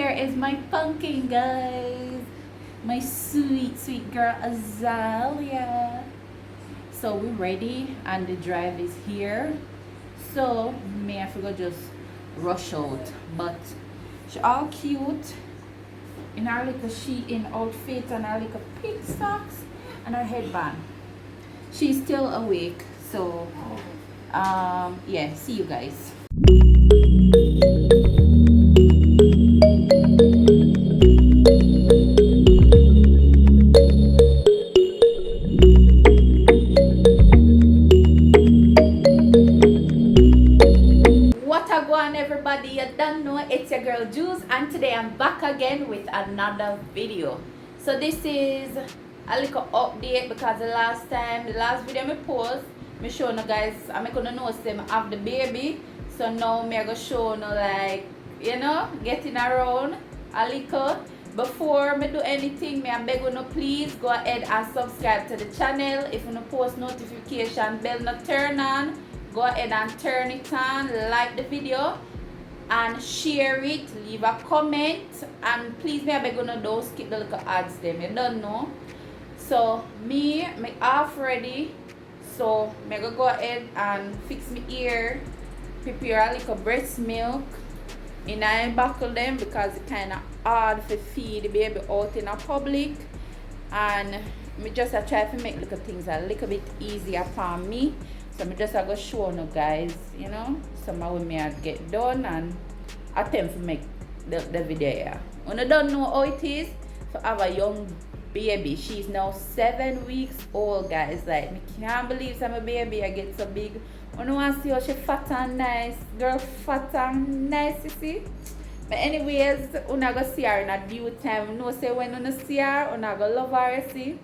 here is my pumpkin, guys. My sweet, sweet girl, Azalia. So we're ready and the drive is here. So may I forgot just rush out. But she all cute in her little shein outfit and her little pink socks and her headband. She's still awake. So yeah, see you guys. Everybody, you don't know, it's your girl Juice, and today I'm back again with another video. So this is a little update because the last video I post, me show you guys, I'm gonna know them have the baby. So now me gonna show you, like, you know, getting around a little. Before me do anything, me I beg you, please go ahead and subscribe to the channel. If you post notification bell not turn on, go ahead and turn it on, like the video and share it, leave a comment, and please me I beg you, don't skip the little ads them, you don't know. So me half ready, so me go ahead and fix my ear, prepare a little breast milk, and I buckle them because it's kind of hard to feed the baby out in a public, and me just try to make little things a little bit easier for me. So I'm just going to show you guys, you know, some of me I get done and attempt to make the video here. When I don't know how it is to have a young baby. She's now 7 weeks old, guys. Like, I can't believe I'm a baby. I get so big. I don't want to see how she fat and nice. Girl, fat and nice, you see. But anyways, I'm going to see her in a due time. No say when I see her, I'm going to love her, you see.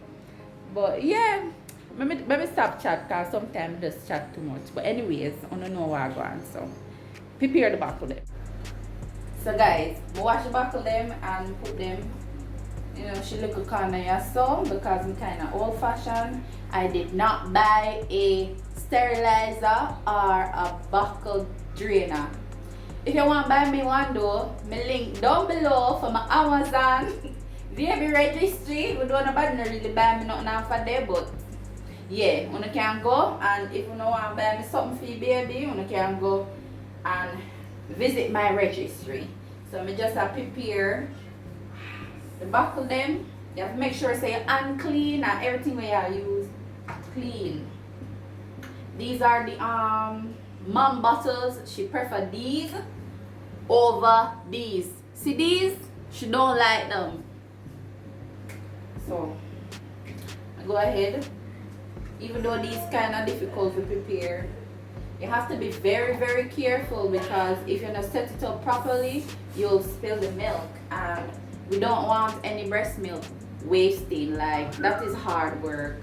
But yeah. Maybe stop chat because sometimes I just chat too much. But anyways, I don't know where I'm going. So prepare the buckle them. So guys, I wash the buckle them and put them, you know, she look a corner here so because I'm kind of old fashioned. I did not buy a sterilizer or a buckle drainer. If you want to buy me one though, my link down below for my Amazon. Baby registry. We don't really buy me nothing for there, but yeah, you can go, and if you don't want to buy me something for your baby, you can go and visit my registry. So I just have to prepare the buckle them. You have to make sure say and clean and everything we use clean. These are the mom bottles. She prefer these over these. See these? She don't like them. So I go ahead. Even though these kind of difficult to prepare, you have to be very, very careful because if you don't set it up properly, you'll spill the milk, and we don't want any breast milk wasting. Like, that is hard work.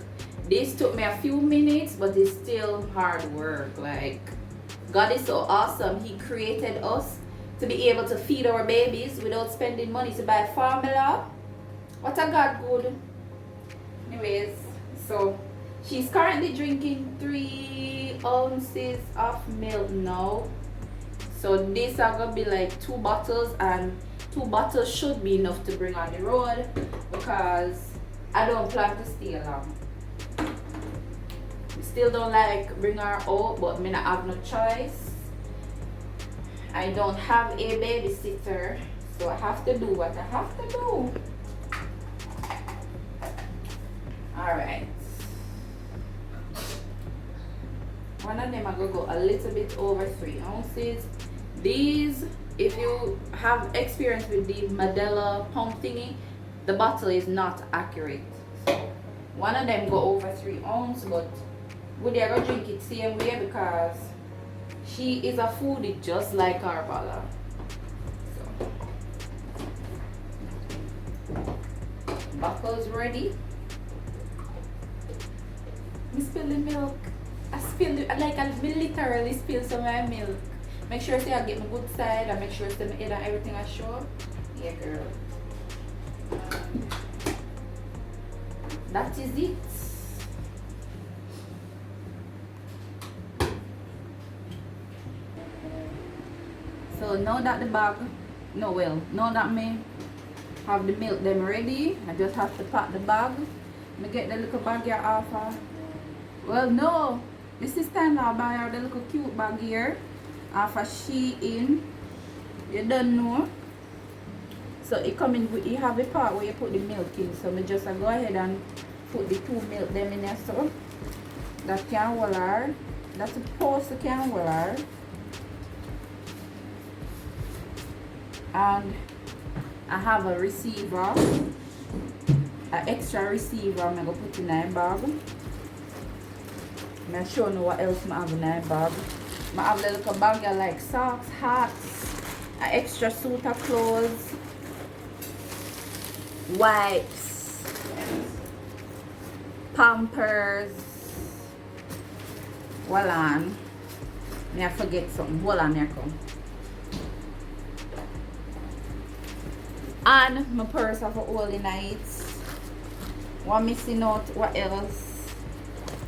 This took me a few minutes, but it's still hard work. Like, God is so awesome. He created us to be able to feed our babies without spending money to buy formula. What a God good. Anyways, so she's currently drinking 3 ounces of milk now. So these are gonna be like 2 bottles, and 2 bottles should be enough to bring on the road because I don't plan to stay long. Still don't like bring her out, but me not have no choice. I don't have a babysitter, so I have to do what I have to do. Alright. One of them I go a little bit over 3 ounces. These, if you have experience with the Medela pump thingy, the bottle is not accurate. So one of them go over 3 ounces, but would you go drink it same way because she is a foodie just like our Bala. So buckle's ready. I spill the milk. I literally spill some of my milk. Make sure say I get my good side and make sure say my head and everything I show. Yeah, girl. That is it. So now that the bag No, well, now that me have the milk them ready, I just have to pack the bag. Me get the little bag here off her. Well, no, this is time now buy her the little cute bag here off of Shein. You don't know. So it come in, you have a part where you put the milk in. So me just go ahead and put the 2 milk them in there, so that can hold her. That's supposed to can hold her. And I have a receiver, an extra receiver I'm going to put in my bag. I'm show you what else I have in my bag. I have a little bag of like socks, hats, an extra suit of clothes, wipes, Pampers. Hold on. I forget something. Hold on, here come. And my purse have all the nights. What missing out? What else?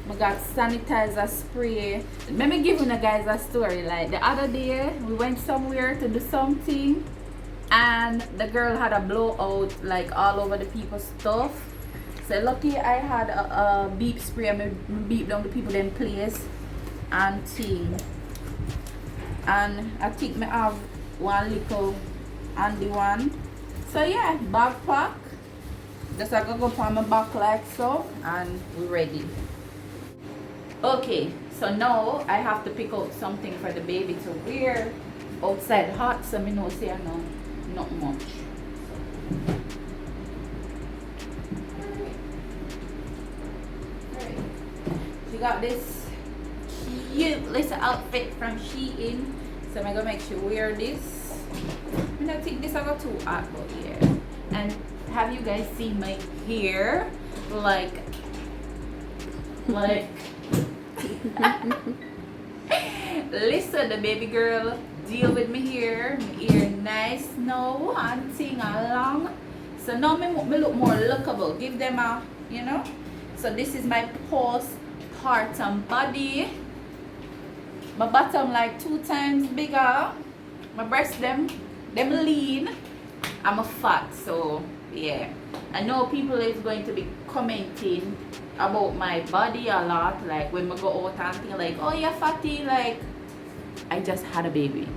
I got sanitizer spray. Let me give you guys a story. Like the other day, we went somewhere to do something, and the girl had a blowout like all over the people's stuff. So lucky I had a beep spray. I beep down the people in place and thing. And I think I have one little handy one. So yeah, backpack. Just I go on my back like so, and we're ready. Okay, so now I have to pick out something for the baby to wear outside hot, so me know say I know not much. She got this cute little outfit from Shein, so I'm gonna make sure wear this. I don't think this I got too hot, but yeah. And have you guys seen my hair? Like listen, the baby girl deal with me here. My hair nice now and thing along. So now me look more lookable. Give them a, you know. So this is my postpartum body. My bottom like 2 times bigger. My breasts them lean. I'm a fat, so yeah. I know people is going to be commenting about my body a lot, like when we go out and things like, oh you're fatty, like I just had a baby.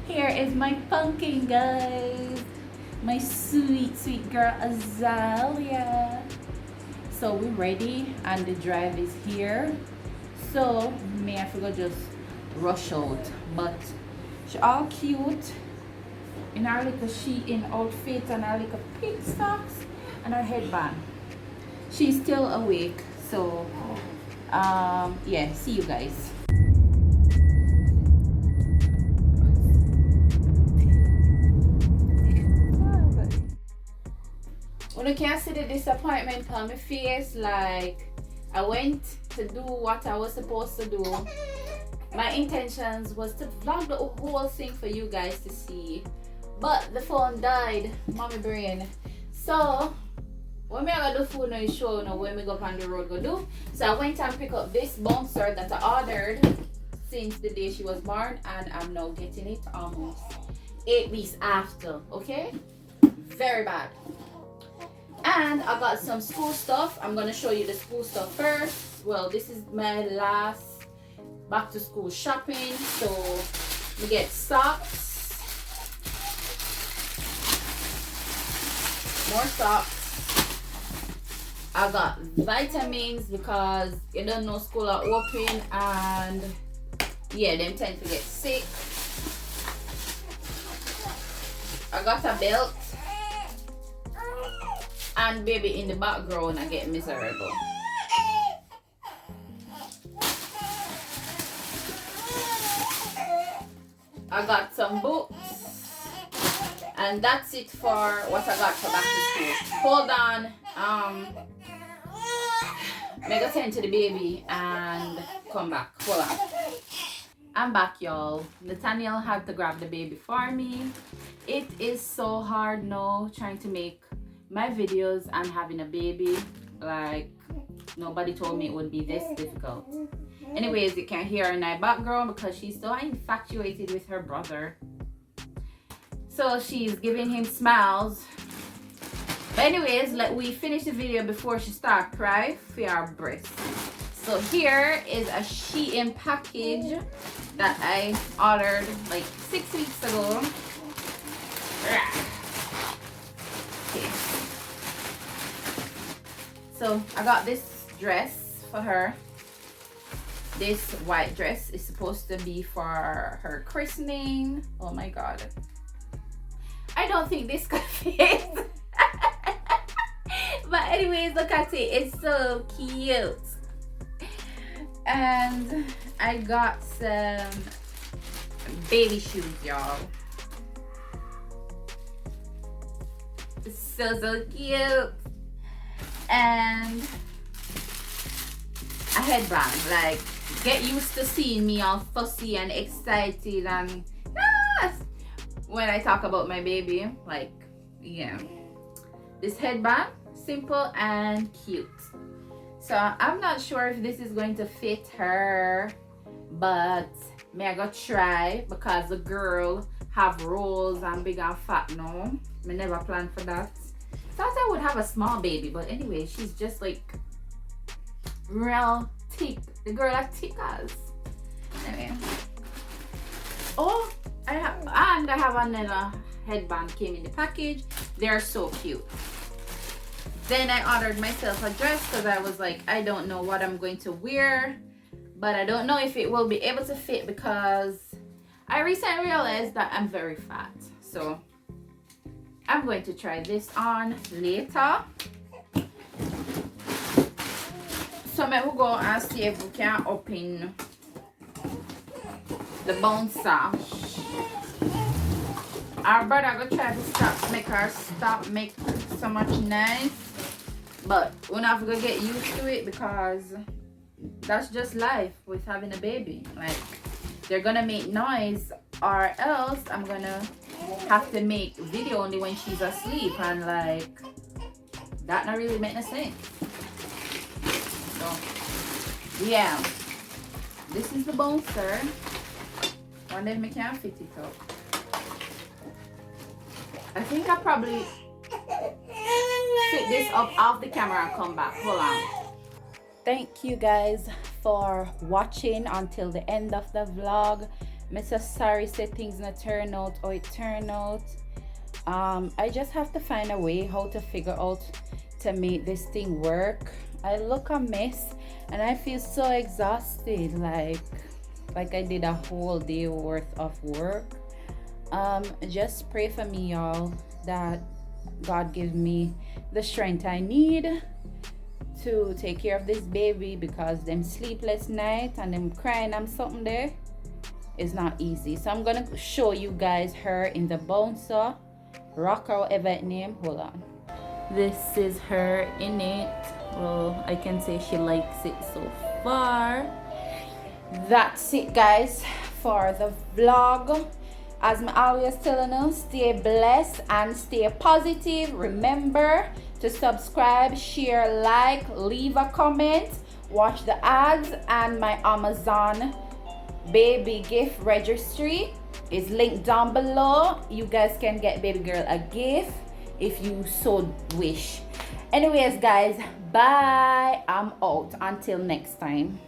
Here is my pumpkin, guys. My sweet girl Azalia. So we're ready and the drive is here. So may I forgot just rush out, but she all cute in her little Shein outfit and her little pink socks and her headband. She's still awake, so yeah, see you guys. When you can't see the disappointment on my face, like I went to do what I was supposed to do. My intentions was to vlog the whole thing for you guys to see, but the phone died, mommy brain. So when me I go do food now, show you when we go on the road go do. So I went and pick up this bouncer that I ordered since the day she was born, and I'm now getting it almost 8 weeks after. Okay, very bad. And I got some school stuff. I'm gonna show you the school stuff first. Well, this is my last back to school shopping. So we get socks, more socks. I got vitamins because you don't know school are open and yeah, them tend to get sick. I got a belt, and baby in the background I get miserable. I got some books, and that's it for what I got for back to school. Hold on, mega tend to the baby and come back. Hold on. I'm back, y'all. Nathaniel had to grab the baby for me. It is so hard now trying to make my videos and having a baby. Like nobody told me it would be this difficult. Anyways, you can hear her in my background because she's so infatuated with her brother. So she's giving him smiles. But anyways, let we finish the video before she start cry for our breast. So here is a Shein package that I ordered like 6 weeks ago. Okay. So I got this dress for her. This white dress is supposed to be for her christening. Oh my god. I don't think this could fit. But anyways, look at it. It's so cute. And I got some baby shoes, y'all. So cute. And a headband. Like, get used to seeing me all fussy and excited and when I talk about my baby. Like, yeah. This headband, simple and cute. So I'm not sure if this is going to fit her, but I go try because the girl have rolls and big and fat now. I never planned for that. Thought I would have a small baby, but anyway, she's just like real thick. The girl are thick as. Anyway. Oh, I have another headband came in the package. They're so cute. Then I ordered myself a dress because I was like, I don't know what I'm going to wear, but I don't know if it will be able to fit because I recently realized that I'm very fat. So I'm going to try this on later. So I will go and see if we can open the bouncer. Our brother will try to make her stop make so much noise. But we're not gonna get used to it because that's just life with having a baby. Like, they're gonna make noise or else I'm gonna have to make video only when she's asleep, and like that not really make no sense. So yeah, this is the bouncer. Wonder if I can fit it up. I think I probably fit this up off the camera and come back. Hold on. Thank you guys for watching until the end of the vlog. I'm so sorry say things not turn out or it turned out. I just have to find a way how to figure out to make this thing work. I look a mess and I feel so exhausted, like I did a whole day worth of work. Just pray for me, y'all, that God gives me the strength I need to take care of this baby, because them sleepless night and them crying and something there is not easy. So I'm gonna show you guys her in the bouncer, rocker, whatever it name. Hold on. This is her in it. Well, I can say she likes it so far. That's it, guys, for the vlog. As I'm always telling you, stay blessed and stay positive. Remember to subscribe, share, like, leave a comment, watch the ads, and my Amazon baby gift registry is linked down below. You guys can get baby girl a gift if you so wish. Anyways, guys, bye. I'm out. Until next time.